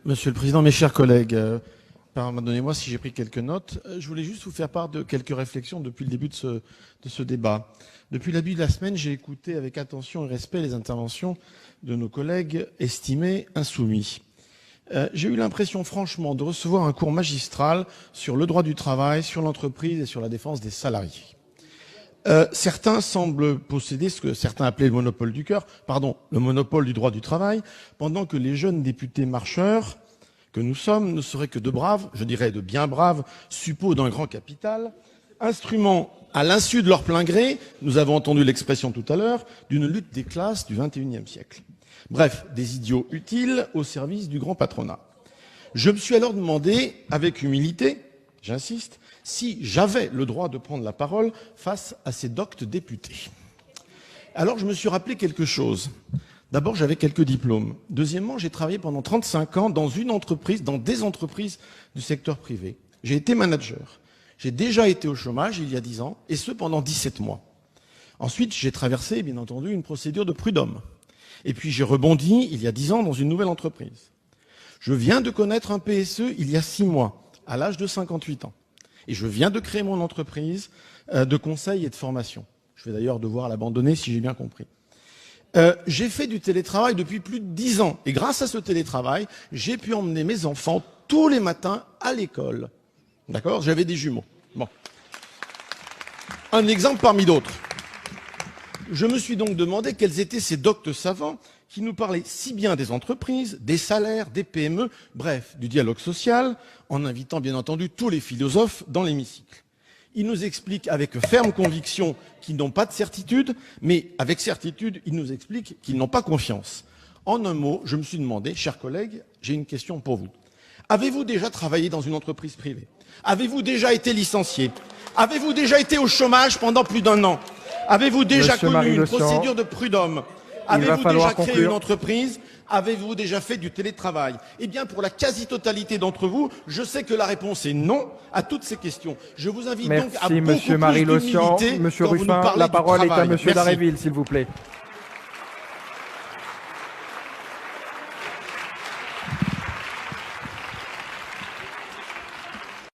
Monsieur le Président, mes chers collègues, pardonnez-moi si j'ai pris quelques notes. Je voulais juste vous faire part de quelques réflexions depuis le début de ce débat. Depuis le début de la semaine, j'ai écouté avec attention et respect les interventions de nos collègues estimés insoumis. J'ai eu l'impression, franchement, de recevoir un cours magistral sur le droit du travail, sur l'entreprise et sur la défense des salariés. Certains semblent posséder ce que certains appelaient le monopole du cœur, le monopole du droit du travail, pendant que les jeunes députés marcheurs que nous sommes ne seraient que de braves, je dirais de bien braves, suppôts d'un grand capital, instruments à l'insu de leur plein gré, nous avons entendu l'expression tout à l'heure, d'une lutte des classes du XXIe siècle. Bref, des idiots utiles au service du grand patronat. Je me suis alors demandé, avec humilité, j'insiste, si j'avais le droit de prendre la parole face à ces doctes députés. Alors je me suis rappelé quelque chose. D'abord, j'avais quelques diplômes. Deuxièmement, j'ai travaillé pendant 35 ans dans des entreprises du secteur privé. J'ai été manager. J'ai déjà été au chômage il y a 10 ans, et ce pendant 17 mois. Ensuite, j'ai traversé, bien entendu, une procédure de prud'homme. Et puis j'ai rebondi il y a 10 ans dans une nouvelle entreprise. Je viens de connaître un PSE il y a 6 mois, à l'âge de 58 ans. Et je viens de créer mon entreprise de conseil et de formation. Je vais d'ailleurs devoir l'abandonner si j'ai bien compris. J'ai fait du télétravail depuis plus de 10 ans. Et grâce à ce télétravail, j'ai pu emmener mes enfants tous les matins à l'école. D'accord ? J'avais des jumeaux. Bon. Un exemple parmi d'autres. Je me suis donc demandé quels étaient ces doctes savants qui nous parlaient si bien des entreprises, des salaires, des PME, bref, du dialogue social, en invitant bien entendu tous les philosophes dans l'hémicycle. Ils nous expliquent avec ferme conviction qu'ils n'ont pas de certitude, mais avec certitude, ils nous expliquent qu'ils n'ont pas confiance. En un mot, je me suis demandé, chers collègues, j'ai une question pour vous. Avez-vous déjà travaillé dans une entreprise privée ? Avez-vous déjà été licencié ? Avez-vous déjà été au chômage pendant plus d'1 an ? Avez-vous déjà connu une procédure de prud'homme ? Avez-vous déjà créé une entreprise ? Avez-vous déjà fait du télétravail ? Eh bien, pour la quasi-totalité d'entre vous, je sais que la réponse est non à toutes ces questions. Je vous invite donc à beaucoup plus d'humilité Monsieur quand vous nous Ruffin, parlez la du parole est à travail. Monsieur Merci. Daréville, s'il vous plaît.